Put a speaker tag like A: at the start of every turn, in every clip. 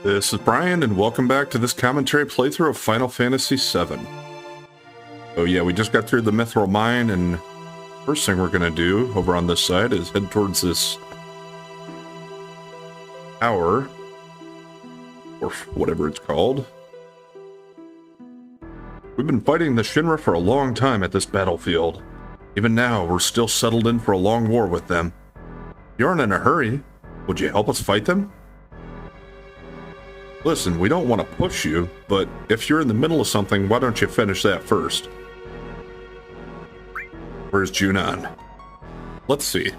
A: This is Brian, and welcome back to this commentary playthrough of Final Fantasy VII. Oh yeah, we just got through the Mithril Mine, and first thing we're going to do over on this side is head towards this tower, or whatever it's called. We've been fighting the Shinra for a long time at this battlefield. Even now, we're still settled in for a long war with them. If you aren't in a hurry, would you help us fight them? Listen, we don't want to push you, but if you're in the middle of something, why don't you finish that first? Where's Junon? Let's see.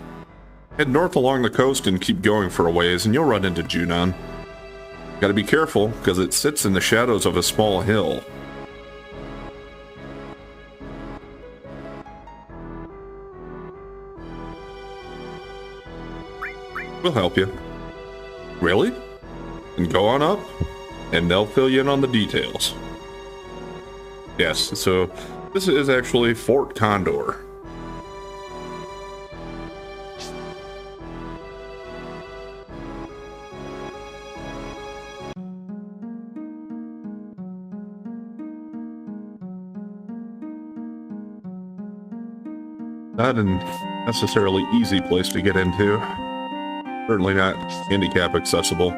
A: Head north along the coast and keep going for a ways, and you'll run into Junon. Gotta be careful, because it sits in the shadows of a small hill. We'll help you. Really? And go on up, and they'll fill you in on the details. Yes, so this is actually Fort Condor. Not a necessarily easy place to get into. Certainly not handicap accessible.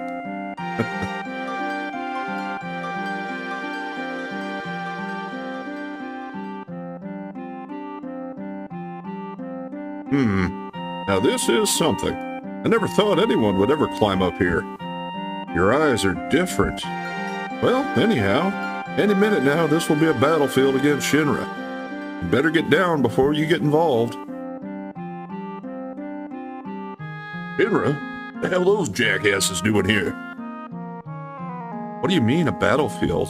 A: Now this is something. I never thought anyone would ever climb up here. Your eyes are different. Well, anyhow, any minute now this will be a battlefield against Shinra. You better get down before you get involved. Shinra? What the hell are those jackasses doing here? What do you mean, a battlefield?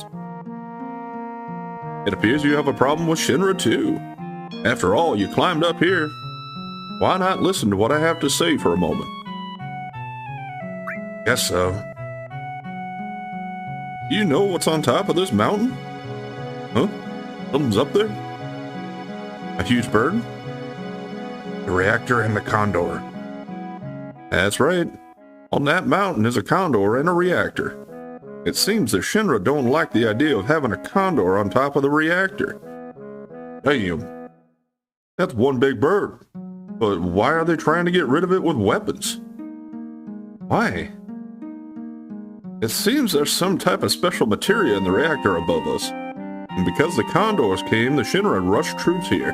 A: It appears you have a problem with Shinra, too. After all, you climbed up here. Why not listen to what I have to say for a moment? Guess so. Do you know what's on top of this mountain? Huh? Something's up there? A huge bird? The reactor and the Condor. That's right. On that mountain is a Condor and a reactor. It seems the Shinra don't like the idea of having a Condor on top of the reactor. Damn. That's one big bird. But why are they trying to get rid of it with weapons? Why? It seems there's some type of special materia in the reactor above us. And because the Condors came, the Shinra rushed troops here.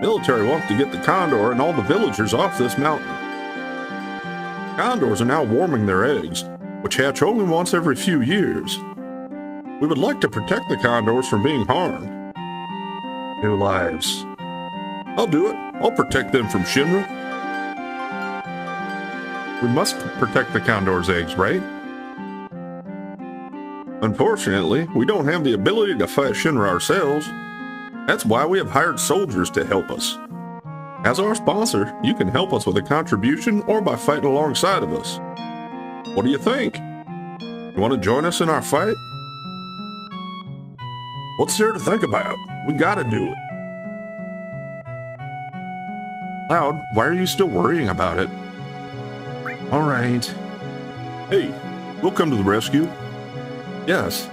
A: Military wants to get the Condor and all the villagers off this mountain. Condors are now warming their eggs, which hatch only once every few years. We would like to protect the Condors from being harmed. New lives. I'll do it. I'll protect them from Shinra. We must protect the Condor's eggs, right? Unfortunately, we don't have the ability to fight Shinra ourselves. That's why we have hired soldiers to help us. As our sponsor, you can help us with a contribution or by fighting alongside of us. What do you think? You want to join us in our fight? What's there to think about? We gotta do it. Cloud, why are you still worrying about it? All right. Hey, we'll come to the rescue. Yes,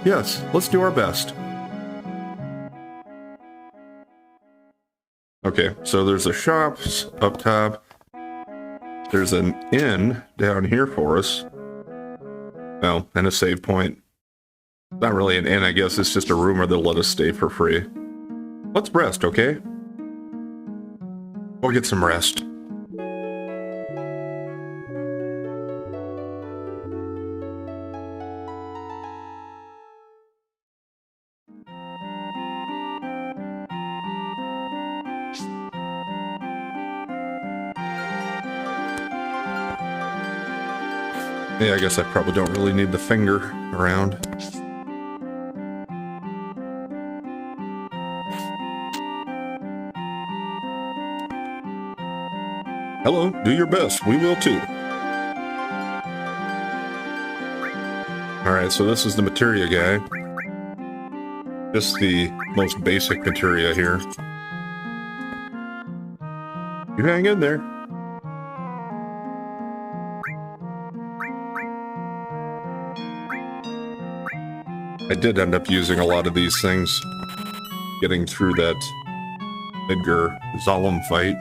A: let's do our best. Okay, so there's a shop up top. There's an inn down here for us. Well, and a save point. Not really an inn, I guess. It's just a room where they'll let us stay for free. Let's rest, okay? We'll get some rest. Yeah, I guess I probably don't really need the finger around. Hello, do your best. We will too. Alright, so this is the materia guy. Just the most basic materia here. You hang in there. I did end up using a lot of these things, getting through that Edgar Zalem fight.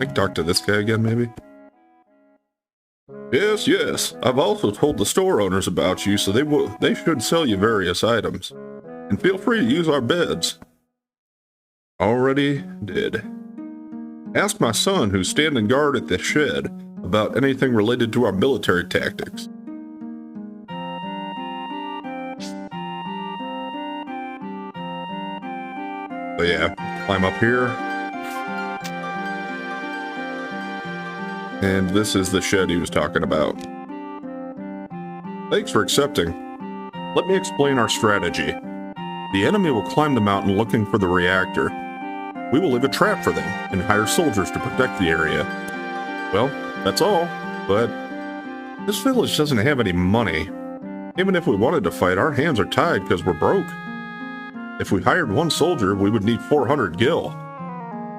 A: I can talk to this guy again, maybe? Yes, yes. I've also told the store owners about you, so they should sell you various items. And feel free to use our beds. Already did. Ask my son, who's standing guard at the shed, about anything related to our military tactics. So yeah, climb up here. And this is the shed he was talking about. Thanks for accepting. Let me explain our strategy. The enemy will climb the mountain looking for the reactor. We will leave a trap for them and hire soldiers to protect the area. Well, that's all, but this village doesn't have any money. Even if we wanted to fight, our hands are tied because we're broke. If we hired one soldier, we would need 400 gil.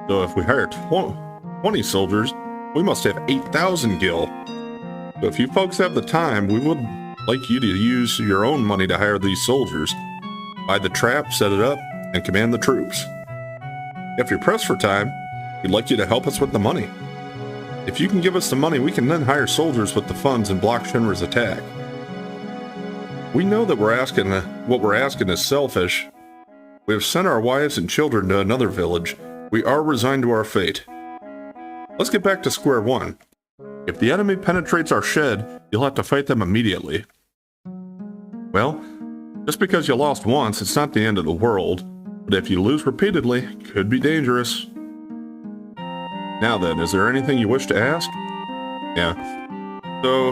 A: So if we hired 20 soldiers, we must have 8,000 gil. So if you folks have the time, we would like you to use your own money to hire these soldiers. Buy the trap, set it up, and command the troops. If you're pressed for time, we'd like you to help us with the money. If you can give us the money, we can then hire soldiers with the funds and block Shinra's attack. We know that what we're asking is selfish. We have sent our wives and children to another village. We are resigned to our fate. Let's get back to square one. If the enemy penetrates our shed, you'll have to fight them immediately. Well, just because you lost once, it's not the end of the world. But if you lose repeatedly, it could be dangerous. Now then, is there anything you wish to ask? Yeah. So,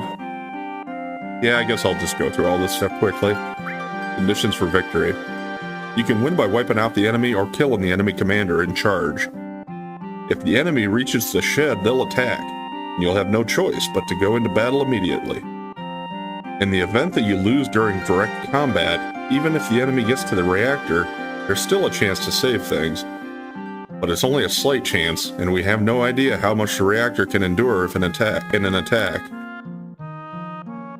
A: yeah, I guess I'll just go through all this stuff quickly. Conditions for victory. You can win by wiping out the enemy or killing the enemy commander in charge. If the enemy reaches the shed, they'll attack, and you'll have no choice but to go into battle immediately. In the event that you lose during direct combat, even if the enemy gets to the reactor, there's still a chance to save things. But it's only a slight chance, and we have no idea how much the reactor can endure in an attack.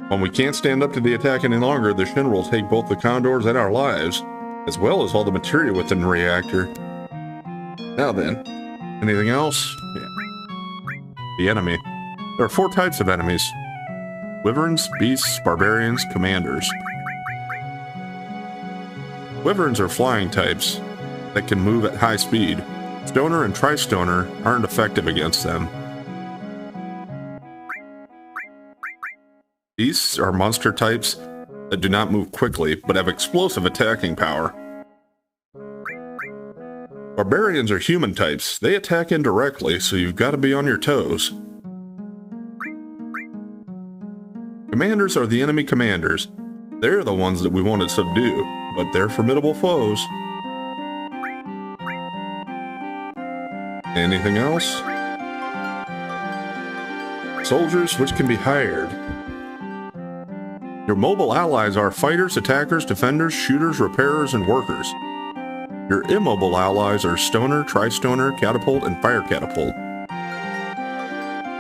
A: When we can't stand up to the attack any longer, the Shinra will take both the Condors and our lives, as well as all the material within the reactor. Now then, anything else? Yeah. The enemy. There are 4 types of enemies. Wyverns, beasts, barbarians, commanders. Wyverns are flying types that can move at high speed. Stoner and Tri-Stoner aren't effective against them. Beasts are monster types that do not move quickly, but have explosive attacking power. Barbarians are human types. They attack indirectly, so you've got to be on your toes. Commanders are the enemy commanders. They're the ones that we want to subdue, but they're formidable foes. Anything else? Soldiers which can be hired. Your mobile allies are fighters, attackers, defenders, shooters, repairers, and workers. Your immobile allies are Stoner, Tri-Stoner, Catapult, and Fire Catapult.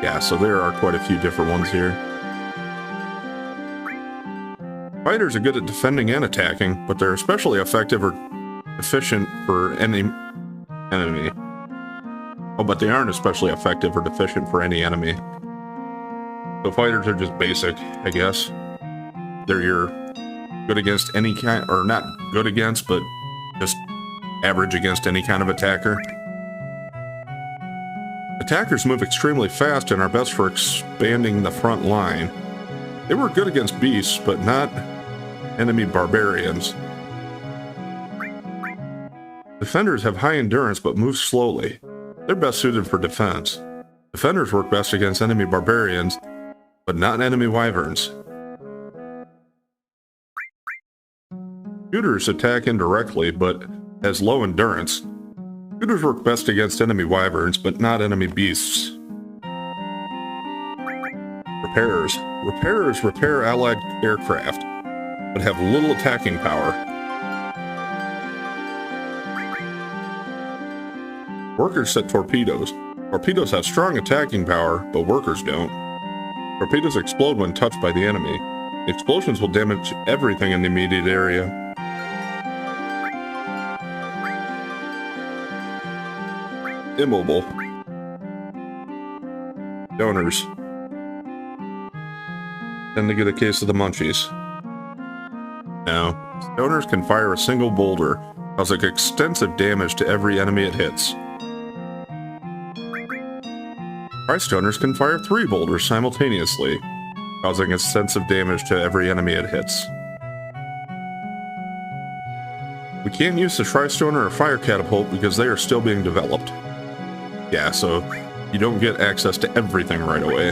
A: Yeah, so there are quite a few different ones here. Fighters are good at defending and attacking, but they're especially effective or efficient for any enemy. Oh, but they aren't especially effective or deficient for any enemy. So fighters are just basic, I guess. They're your good against any kind, or not good against, but just average against any kind of attacker. Attackers move extremely fast and are best for expanding the front line. They were good against beasts, but not enemy barbarians. Defenders have high endurance but move slowly. They're best suited for defense. Defenders work best against enemy barbarians, but not enemy wyverns. Shooters attack indirectly, but has low endurance. Shooters work best against enemy wyverns, but not enemy beasts. Repairers. Repairers repair allied aircraft, but have little attacking power. Workers set torpedoes. Torpedoes have strong attacking power, but workers don't. Torpedoes explode when touched by the enemy. Explosions will damage everything in the immediate area. Immobile. Donors tend to get a case of the munchies. Now, stoners can fire a single boulder, causing extensive damage to every enemy it hits. Tri-stoners can fire 3 boulders simultaneously, causing extensive damage to every enemy it hits. We can't use the Tri-stoner or fire catapult because they are still being developed. Yeah, so you don't get access to everything right away.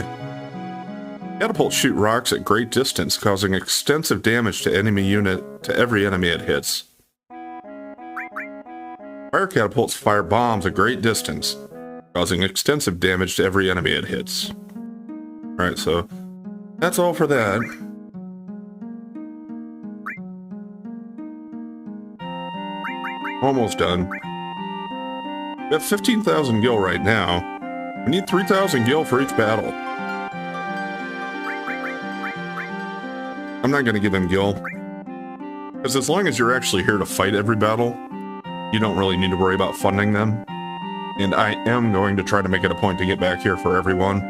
A: Catapults shoot rocks at great distance, causing extensive damage to every enemy it hits. Fire catapults fire bombs at great distance, causing extensive damage to every enemy it hits. Alright, so that's all for that. Almost done. We have 15,000 gil right now. We need 3,000 gil for each battle. I'm not going to give him gil, because as long as you're actually here to fight every battle, you don't really need to worry about funding them. And I am going to try to make it a point to get back here for everyone,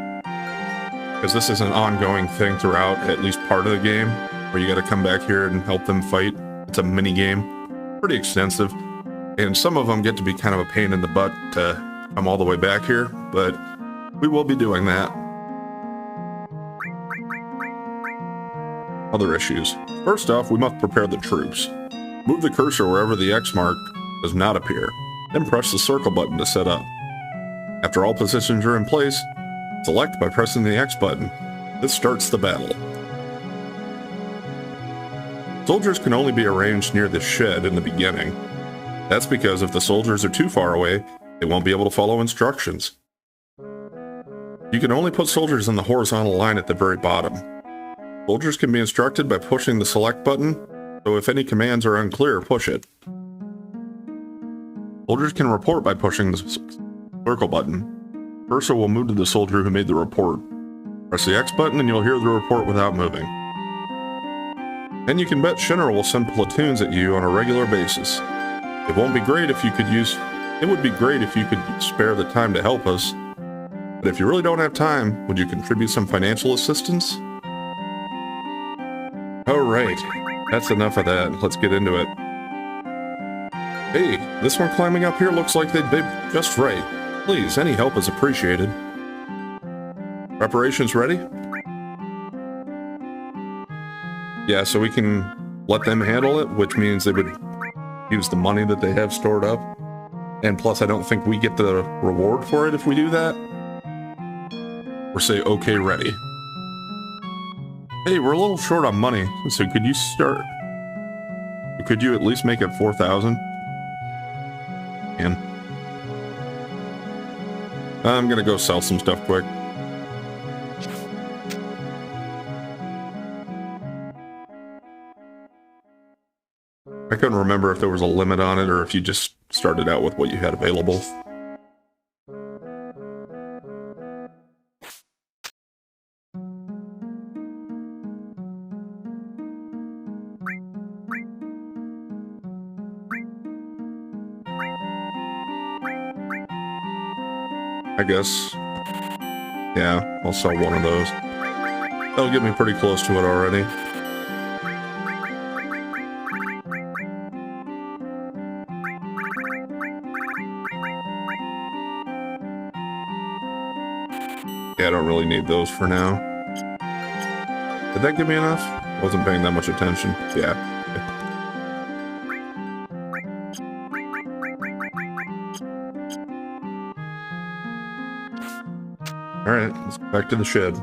A: because this is an ongoing thing throughout at least part of the game, where you got to come back here and help them fight. It's a mini game, pretty extensive, and some of them get to be kind of a pain in the butt to come all the way back here, but we will be doing that. Other issues. First off, we must prepare the troops. Move the cursor wherever the X mark does not appear, then press the circle button to set up. After all positions are in place, select by pressing the X button. This starts the battle. Soldiers can only be arranged near the shed in the beginning. That's because if the soldiers are too far away, they won't be able to follow instructions. You can only put soldiers in the horizontal line at the very bottom. Soldiers can be instructed by pushing the select button, so if any commands are unclear, push it. Soldiers can report by pushing the circle button. Cursor will move to the soldier who made the report. Press the X button and you'll hear the report without moving. Then you can bet Shinra will send platoons at you on a regular basis. It would be great if you could spare the time to help us, but if you really don't have time, would you contribute some financial assistance? Alright, that's enough of that. Let's get into it. Hey, this one climbing up here looks like they'd be just right. Please, any help is appreciated. Preparations ready? Yeah, so we can let them handle it, which means they would use the money that they have stored up. And plus, I don't think we get the reward for it if we do that. Or say, okay, ready. Hey, we're a little short on money, so could you at least make it 4,000? And I'm gonna go sell some stuff quick. I couldn't remember if there was a limit on it or if you just started out with what you had available. I guess. Yeah, I'll sell one of those. That'll get me pretty close to it already. Yeah, I don't really need those for now. Did that give me enough? I wasn't paying that much attention. Yeah. Alright, let's go back to the shed.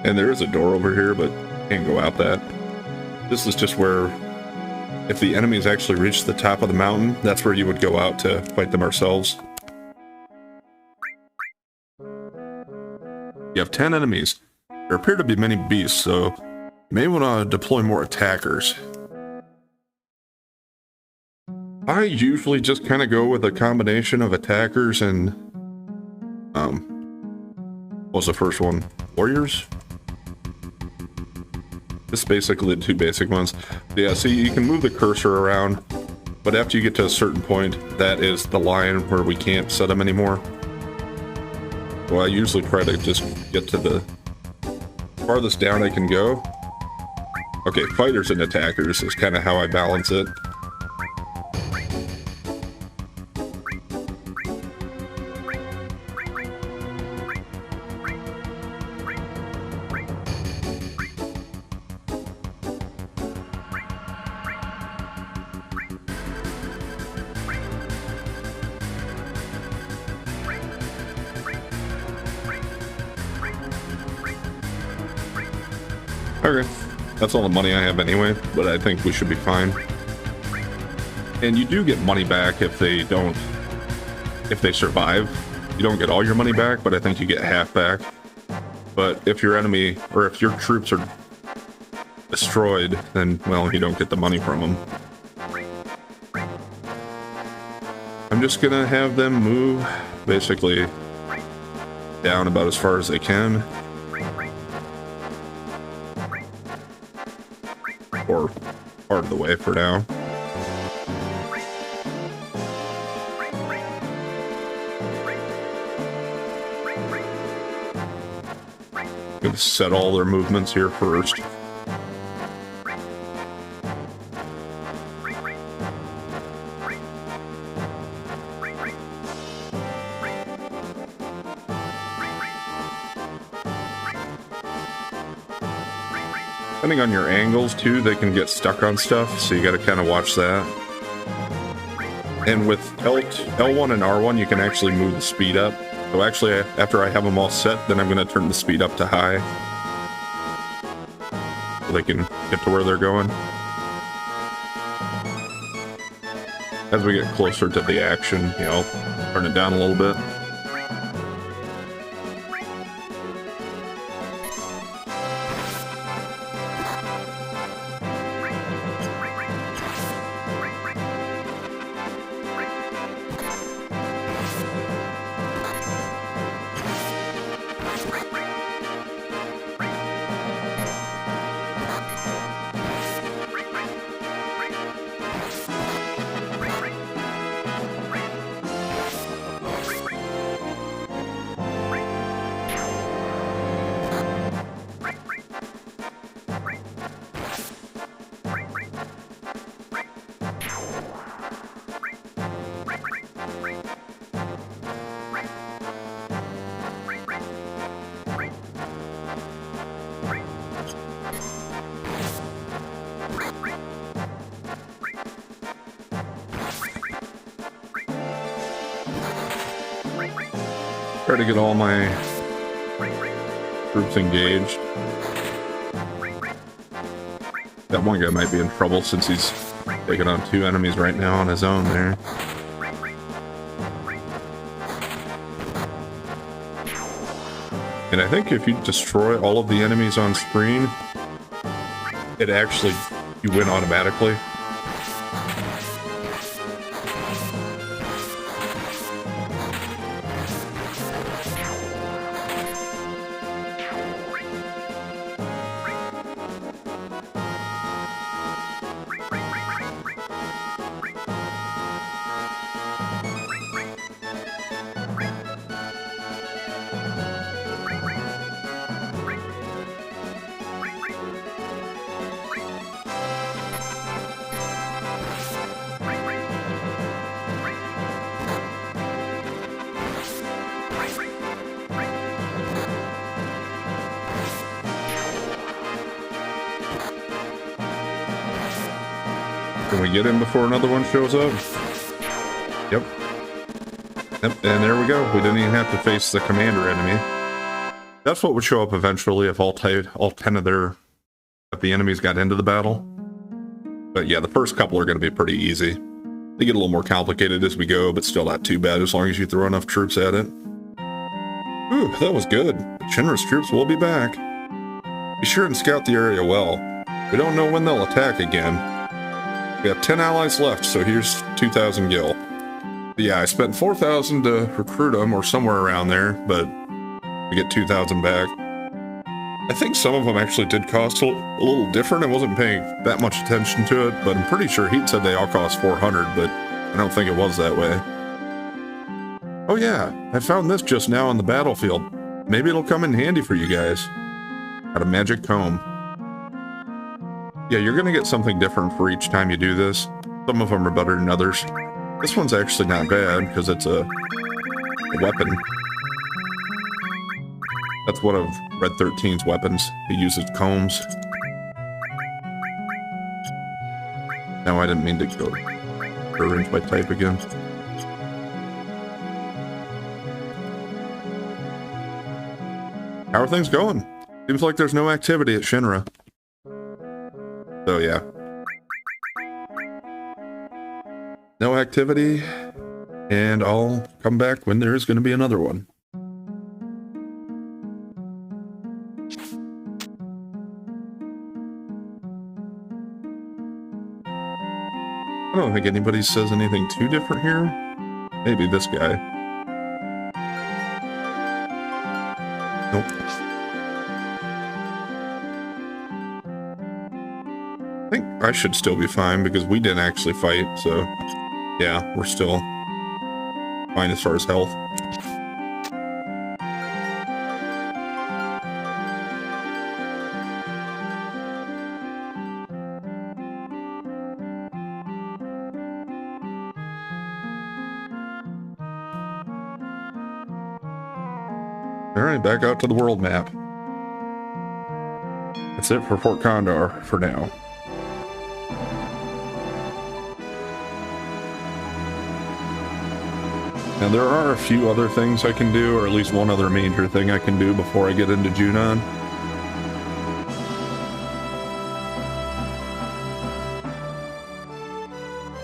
A: And there is a door over here, but can't go out that. This is just where if the enemies actually reach the top of the mountain, that's where you would go out to fight them ourselves. You have 10 enemies. There appear to be many beasts, so you may want to deploy more attackers. I usually just kind of go with a combination of attackers and, what's the first one? Warriors? Just basically the two basic ones. Yeah, see, you can move the cursor around, but after you get to a certain point, that is the line where we can't set them anymore. So I usually try to just get to the farthest down I can go. Okay, fighters and attackers is kind of how I balance it. Okay, that's all the money I have anyway, but I think we should be fine. And you do get money back if they survive. You don't get all your money back, but I think you get half back. But if your enemy, or if your troops are destroyed, then, well, you don't get the money from them. I'm just gonna have them move, basically, down about as far as they can. Or part of the way for now. Gonna set all their movements here first. Depending on your angles too, they can get stuck on stuff, so you gotta kind of watch that. And with L1 and R1, you can actually move the speed up. So actually, after I have them all set, then I'm gonna turn the speed up to high. So they can get to where they're going. As we get closer to the action, you know, turn it down a little bit. Try to get all my troops engaged. That one guy might be in trouble since he's taking on 2 enemies right now on his own there. And I think if you destroy all of the enemies on screen, you win automatically. Can we get him before another one shows up? Yep. Yep, and there we go. We didn't even have to face the commander enemy. That's what would show up eventually if all 10 of the enemies got into the battle. But yeah, the first couple are going to be pretty easy. They get a little more complicated as we go, but still not too bad as long as you throw enough troops at it. Ooh, that was good. Shinra's troops will be back. Be sure and scout the area well. We don't know when they'll attack again. We have 10 allies left, so here's 2,000 gil. Yeah, I spent 4,000 to recruit them, or somewhere around there, but we get 2,000 back. I think some of them actually did cost a little different. I wasn't paying that much attention to it, but I'm pretty sure he said they all cost 400, but I don't think it was that way. Oh yeah, I found this just now on the battlefield. Maybe it'll come in handy for you guys. Got a magic comb. Yeah, you're gonna get something different for each time you do this. Some of them are better than others. This one's actually not bad, because it's a weapon. That's one of Red 13's weapons. He uses combs. No, I didn't mean to go arrange my type again. How are things going? Seems like there's no activity at Shinra. So yeah. No activity, and I'll come back when there is going to be another one. I don't think anybody says anything too different here. Maybe this guy. Nope. I think I should still be fine because we didn't actually fight, so yeah, we're still fine as far as health. Alright, back out to the world map. That's it for Fort Condor for now. Now there are a few other things I can do, or at least one other major thing I can do before I get into Junon.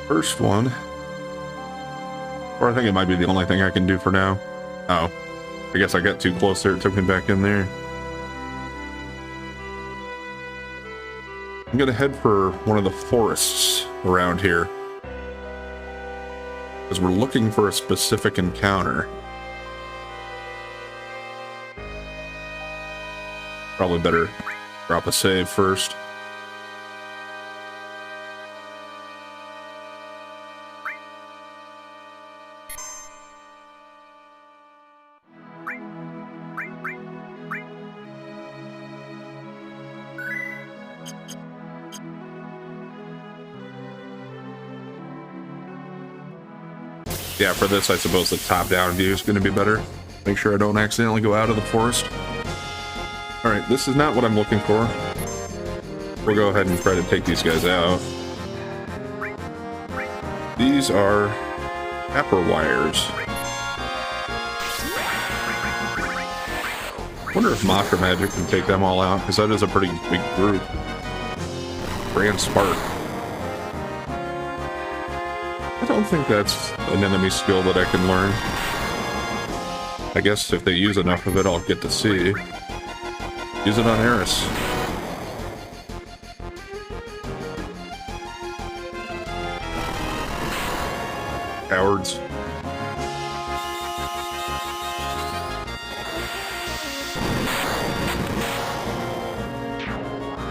A: First one, or I think it might be the only thing I can do for now. Oh. I guess I got too close there, it took me back in there. I'm gonna head for one of the forests around here, because we're looking for a specific encounter. Probably better drop a save first. Yeah, for this, I suppose the top-down view is going to be better. Make sure I don't accidentally go out of the forest. Alright, this is not what I'm looking for. We'll go ahead and try to take these guys out. These are Pepper Wires. I wonder if Maka Magic can take them all out, because that is a pretty big group. Grand Spark. I don't think that's an enemy skill that I can learn. I guess if they use enough of it, I'll get to see. Use it on Eris. Cowards.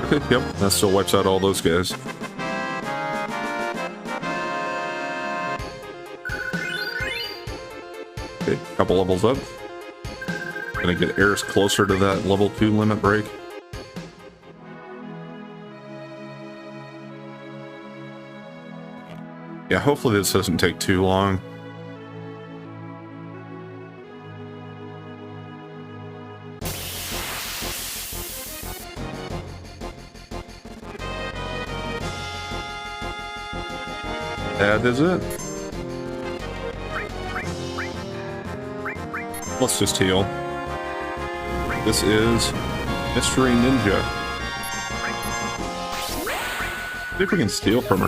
A: Okay, yep, that still wipes out all those guys. Okay, couple levels up. Gonna get Eris closer to that level 2 limit break. Yeah, hopefully this doesn't take too long. That is it. Let's just heal. This is Mystery Ninja. See if we can steal from her.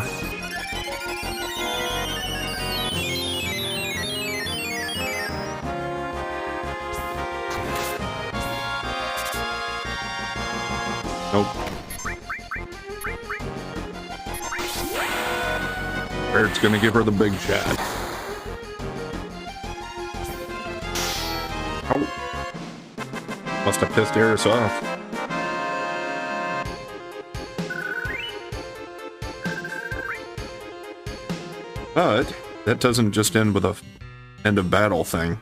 A: Nope. Barrett's gonna give her the big shot. Oh. Must have pissed Eris off. But that doesn't just end with a end of battle thing.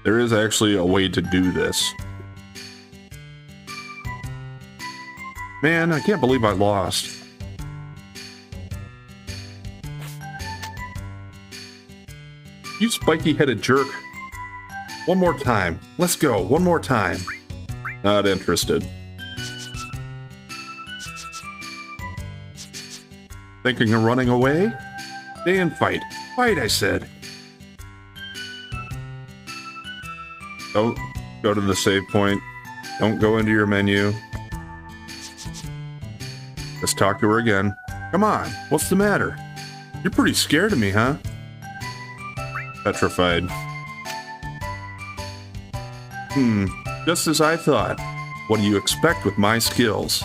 A: There is actually a way to do this. Man, I can't believe I lost. You spiky-headed jerk. One more time. Let's go. One more time. Not interested. Thinking of running away? Stay and fight. Fight, I said. Don't go to the save point. Don't go into your menu. Just talk to her again. Come on, what's the matter? You're pretty scared of me, huh? Petrified. Just as I thought. What do you expect with my skills?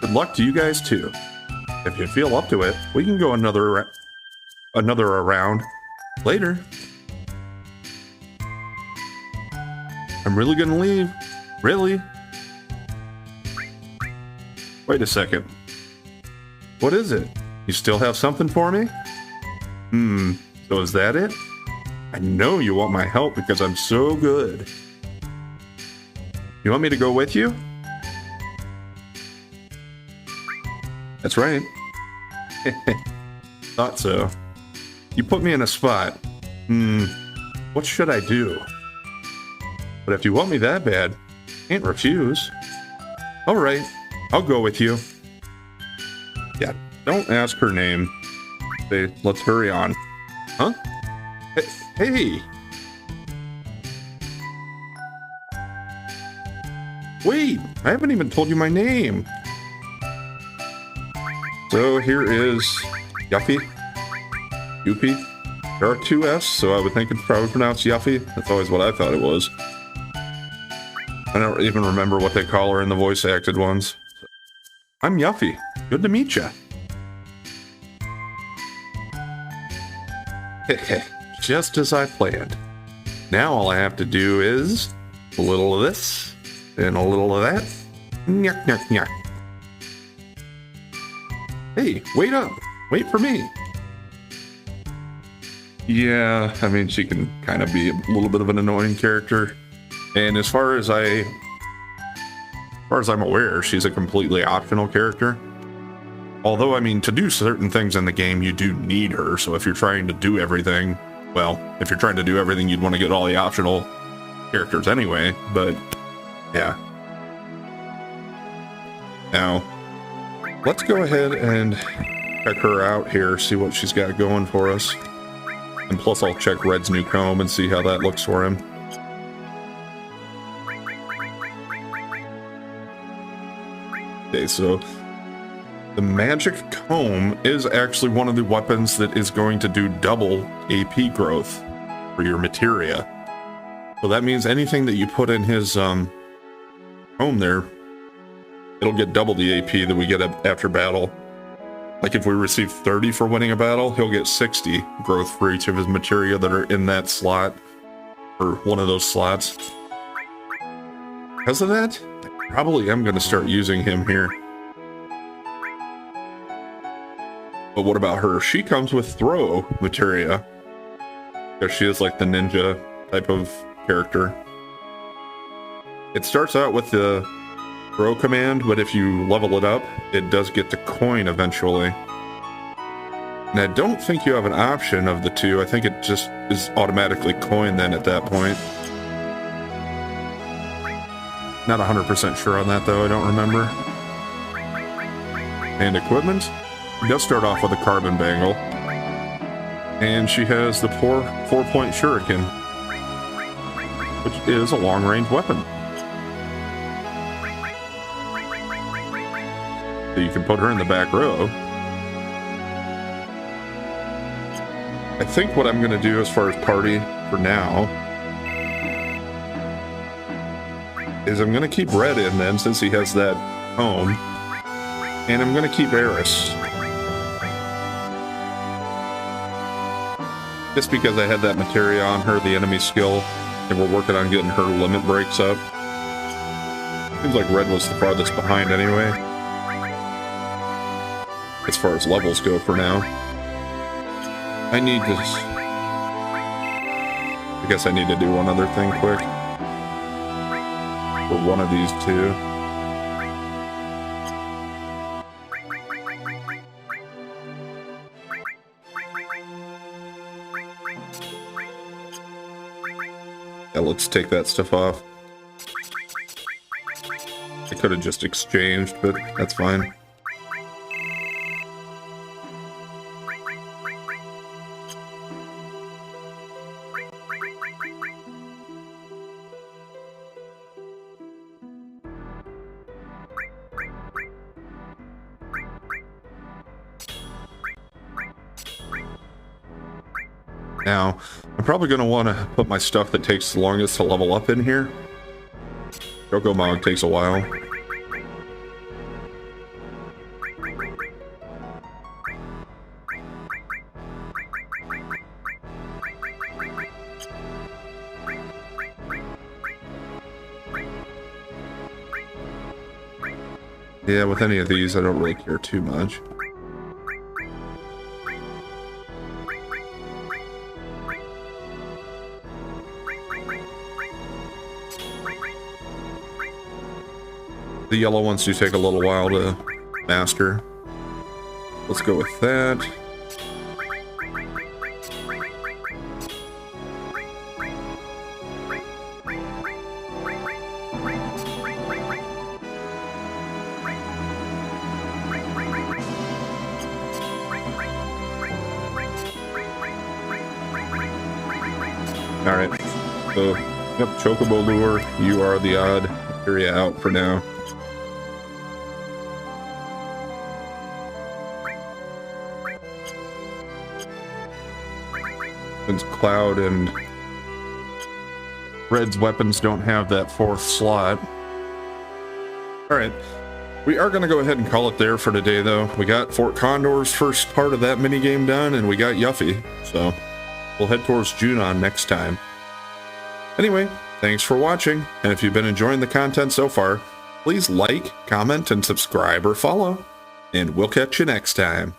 A: Good luck to you guys too. If you feel up to it, we can go another round later. I'm really gonna leave. Really? Wait a second. What is it? You still have something for me? So is that it? I know you want my help because I'm so good. You want me to go with you? That's right. Thought so. You put me in a spot. What should I do? But if you want me that bad, can't refuse. All right, I'll go with you. Yeah, don't ask her name. Say, let's hurry on. Huh? Hey! Wait, I haven't even told you my name. So here is Yuffie. Yuffie. There are two S, so I would think it's probably pronounced Yuffie. That's always what I thought it was. I don't even remember what they call her in the voice acted ones. I'm Yuffie. Good to meet ya. Just as I planned. Now all I have to do is a little of this and a little of that. Nyuk, nyuk, nyuk. Hey, wait up. Wait for me. Yeah, I mean, she can kind of be a little bit of an annoying character. And as far as I'm aware, she's a completely optional character. Although, I mean, to do certain things in the game, you do need her. So if you're trying to do everything, well, if you're trying to do everything, you'd want to get all the optional characters anyway. But, yeah. Now, let's go ahead and check her out here, see what she's got going for us. And plus, I'll check Red's new comb and see how that looks for him. Okay, so the magic comb is actually one of the weapons that is going to do double AP growth for your materia. So that means anything that you put in his comb there, it'll get double the AP that we get after battle. Like if we receive 30 for winning a battle, he'll get 60 growth for each of his materia that are in that slot, or one of those slots. Because of that, I probably am going to start using him here. But what about her? She comes with throw materia, because she is like the ninja type of character. It starts out with the throw command, but if you level it up, it does get to coin eventually. And I don't think you have an option of the two. I think it just is automatically coin then at that point. Not 100% sure on that though, I don't remember. And equipment? She does start off with a carbon bangle. And she has the 4-point shuriken, which is a long-range weapon. So you can put her in the back row. I think what I'm going to do as far as party for now is I'm going to keep Red in then, since he has that home. And I'm going to keep Eris. Just because I had that materia on her, the enemy skill, and we're working on getting her limit breaks up. Seems like Red was the farthest behind anyway, as far as levels go for now. I guess I need to do one other thing quick. For one of these two. Yeah, let's take that stuff off. I could have just exchanged, but that's fine. Now, I'm probably going to want to put my stuff that takes the longest to level up in here. Choco Mog takes a while. Yeah, with any of these, I don't really care too much. The yellow ones do take a little while to master. Let's go with that. Alright, so, yep, Chocobo Lure, you are the odd area out for now. Since Cloud and Red's weapons don't have that fourth slot. Alright, we are going to go ahead and call it there for today, though. We got Fort Condor's first part of that minigame done, and we got Yuffie, so we'll head towards Junon next time. Anyway, thanks for watching, and if you've been enjoying the content so far, please like, comment, and subscribe or follow, and we'll catch you next time.